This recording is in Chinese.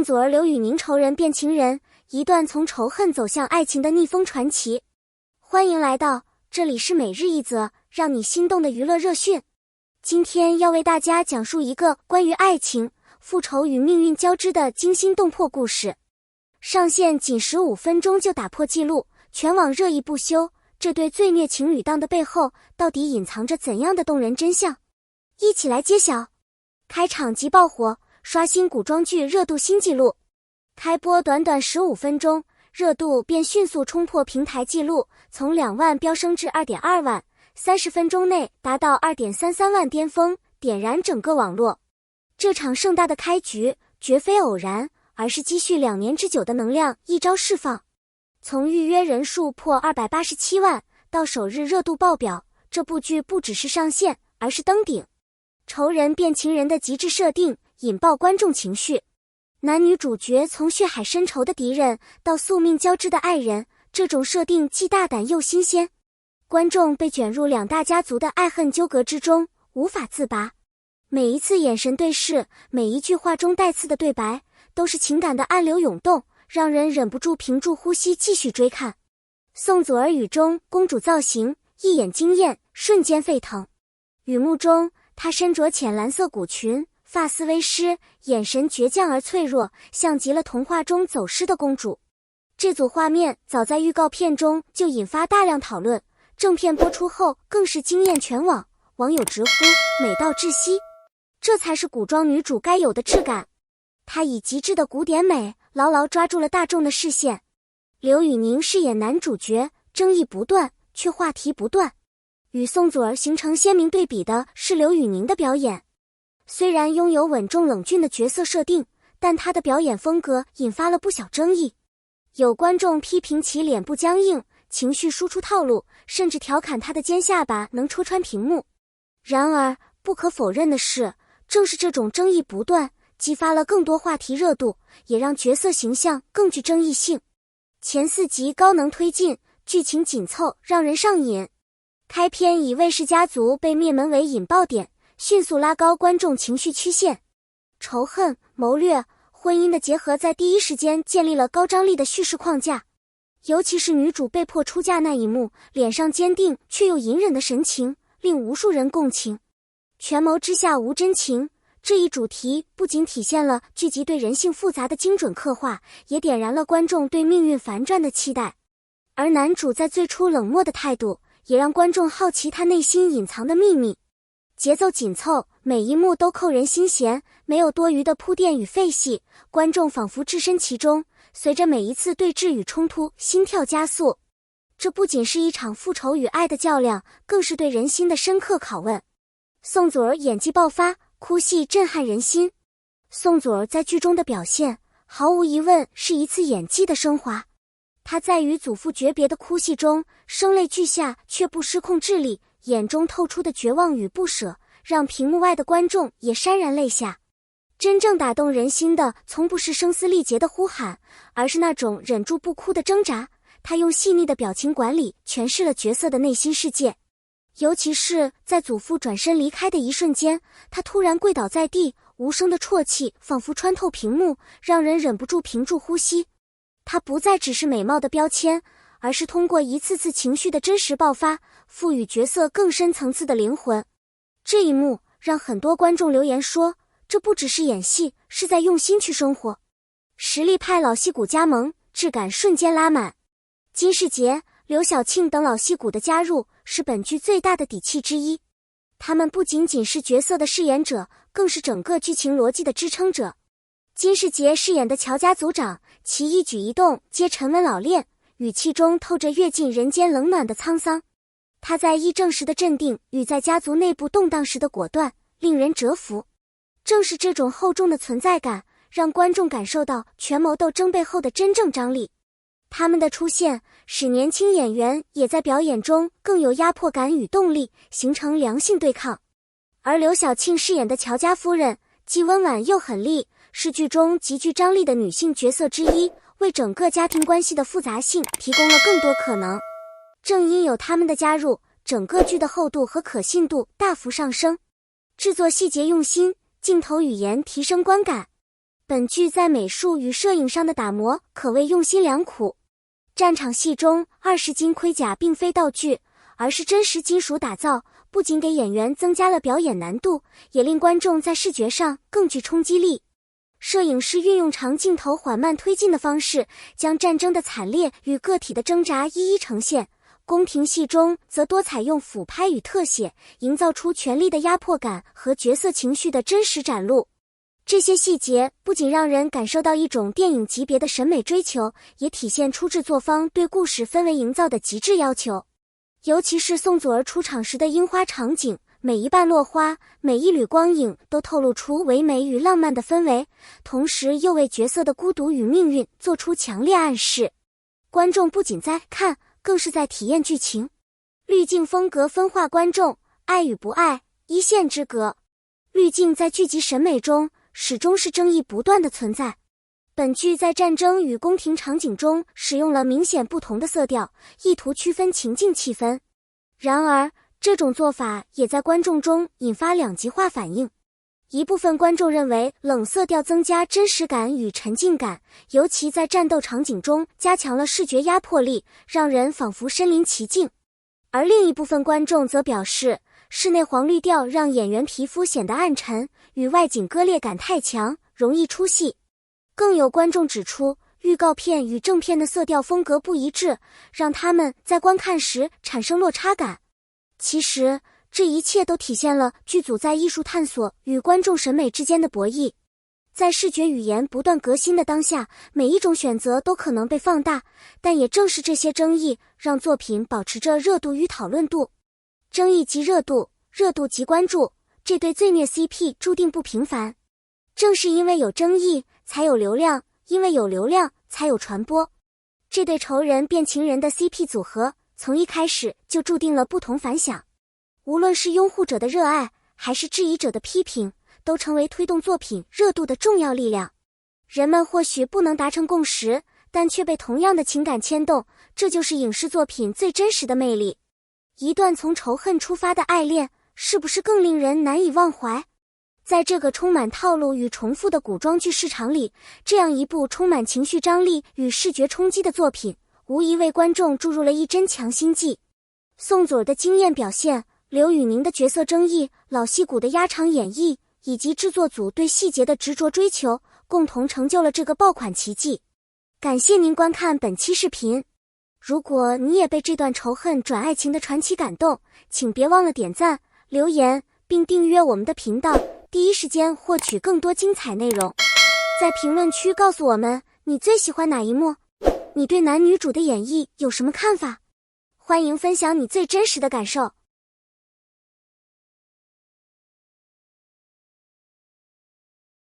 祖儿刘宇宁仇人变情人，一段从仇恨走向爱情的逆风传奇。欢迎来到，这里是每日一则让你心动的娱乐热讯。今天要为大家讲述一个关于爱情、复仇与命运交织的惊心动魄故事。上线仅15分钟就打破纪录，全网热议不休。这对罪孽情侣档的背后，到底隐藏着怎样的动人真相？一起来揭晓。开场即爆火，刷新古装剧热度新纪录。开播短短15分钟，热度便迅速冲破平台纪录，从2万飙升至 2.2 万，30分钟内达到 2.33 万巅峰，点燃整个网络。这场盛大的开局绝非偶然，而是积蓄2年之久的能量一朝释放。从预约人数破287万到首日热度爆表，这部剧不只是上线，而是登顶。仇人变情人的极致设定引爆观众情绪，男女主角从血海深仇的敌人到宿命交织的爱人，这种设定既大胆又新鲜。观众被卷入两大家族的爱恨纠葛之中，无法自拔。每一次眼神对视，每一句话中带刺的对白，都是情感的暗流涌动，让人忍不住屏住呼吸继续追看。宋祖儿雨中公主造型一眼惊艳，瞬间沸腾。雨幕中她身着浅蓝色古裙，发丝微湿，眼神倔强而脆弱，像极了童话中走失的公主。这组画面早在预告片中就引发大量讨论，正片播出后更是惊艳全网，网友直呼美到窒息。这才是古装女主该有的质感。她以极致的古典美牢牢抓住了大众的视线。刘宇宁饰演男主角，争议不断，却话题不断。与宋祖儿形成鲜明对比的是刘宇宁的表演。虽然拥有稳重冷峻的角色设定，但他的表演风格引发了不小争议。有观众批评其脸部僵硬，情绪输出套路，甚至调侃他的尖下巴能戳穿屏幕。然而，不可否认的是，正是这种争议不断，激发了更多话题热度，也让角色形象更具争议性。前4集高能推进，剧情紧凑，让人上瘾。开篇以魏氏家族被灭门为引爆点，迅速拉高观众情绪曲线。仇恨、谋略、婚姻的结合在第一时间建立了高张力的叙事框架。尤其是女主被迫出嫁那一幕，脸上坚定却又隐忍的神情，令无数人共情。权谋之下无真情，这一主题不仅体现了剧集对人性复杂的精准刻画，也点燃了观众对命运反转的期待。而男主在最初冷漠的态度，也让观众好奇他内心隐藏的秘密。节奏紧凑，每一幕都扣人心弦，没有多余的铺垫与废戏，观众仿佛置身其中，随着每一次对峙与冲突，心跳加速。这不仅是一场复仇与爱的较量，更是对人心的深刻拷问。宋祖儿演技爆发，哭戏震撼人心。宋祖儿在剧中的表现，毫无疑问是一次演技的升华。她在与祖父诀别的哭戏中，声泪俱下却不失控智力，眼中透出的绝望与不舍，让屏幕外的观众也潸然泪下。真正打动人心的，从不是声嘶力竭的呼喊，而是那种忍住不哭的挣扎。她用细腻的表情管理诠释了角色的内心世界。尤其是在祖父转身离开的一瞬间，他突然跪倒在地，无声的啜泣仿佛穿透屏幕，让人忍不住屏住呼吸。他不再只是美貌的标签，而是通过一次次情绪的真实爆发，赋予角色更深层次的灵魂。这一幕让很多观众留言说，这不只是演戏，是在用心去生活。实力派老戏骨加盟，质感瞬间拉满。金世杰、刘晓庆等老戏骨的加入是本剧最大的底气之一。他们不仅仅是角色的饰演者，更是整个剧情逻辑的支撑者。金世杰饰演的乔家族长，其一举一动皆沉稳老练，语气中透着阅尽人间冷暖的沧桑。他在议政时的镇定与在家族内部动荡时的果断，令人折服。正是这种厚重的存在感，让观众感受到权谋斗争背后的真正张力。他们的出现使年轻演员也在表演中更有压迫感与动力，形成良性对抗。而刘晓庆饰演的乔家夫人，既温婉又狠厉，是剧中极具张力的女性角色之一，为整个家庭关系的复杂性提供了更多可能。正因有他们的加入，整个剧的厚度和可信度大幅上升。制作细节用心，镜头语言提升观感。本剧在美术与摄影上的打磨可谓用心良苦。战场戏中20斤盔甲并非道具，而是真实金属打造，不仅给演员增加了表演难度，也令观众在视觉上更具冲击力。摄影师运用长镜头缓慢推进的方式，将战争的惨烈与个体的挣扎一一呈现。宫廷戏中则多采用俯拍与特写，营造出权力的压迫感和角色情绪的真实展露。这些细节不仅让人感受到一种电影级别的审美追求，也体现出制作方对故事氛围营造的极致要求。尤其是宋祖儿出场时的樱花场景，每一瓣落花，每一缕光影都透露出唯美与浪漫的氛围，同时又为角色的孤独与命运做出强烈暗示。观众不仅在看，更是在体验剧情。滤镜风格分化观众，爱与不爱，一线之隔。滤镜在剧集审美中始终是争议不断的存在。本剧在战争与宫廷场景中使用了明显不同的色调，意图区分情境气氛。然而，这种做法也在观众中引发两极化反应。一部分观众认为冷色调增加真实感与沉浸感，尤其在战斗场景中加强了视觉压迫力，让人仿佛身临其境。而另一部分观众则表示，室内黄绿调让演员皮肤显得暗沉，与外景割裂感太强，容易出戏。更有观众指出，预告片与正片的色调风格不一致，让他们在观看时产生落差感。其实，这一切都体现了剧组在艺术探索与观众审美之间的博弈。在视觉语言不断革新的当下，每一种选择都可能被放大，但也正是这些争议，让作品保持着热度与讨论度。争议即热度，热度即关注，这对罪孽 CP 注定不平凡。正是因为有争议，才有流量，因为有流量，才有传播。这对仇人变情人的 CP 组合，从一开始就注定了不同凡响。无论是拥护者的热爱，还是质疑者的批评，都成为推动作品热度的重要力量。人们或许不能达成共识，但却被同样的情感牵动，这就是影视作品最真实的魅力。一段从仇恨出发的爱恋，是不是更令人难以忘怀？在这个充满套路与重复的古装剧市场里，这样一部充满情绪张力与视觉冲击的作品，无疑为观众注入了一针强心剂。宋祖儿的惊艳表现，刘宇宁的角色争议，老戏骨的压场演绎，以及制作组对细节的执着追求，共同成就了这个爆款奇迹。感谢您观看本期视频。如果你也被这段仇恨转爱情的传奇感动，请别忘了点赞、留言，并订阅我们的频道，第一时间获取更多精彩内容。在评论区告诉我们你最喜欢哪一幕，你对男女主的演绎有什么看法？欢迎分享你最真实的感受。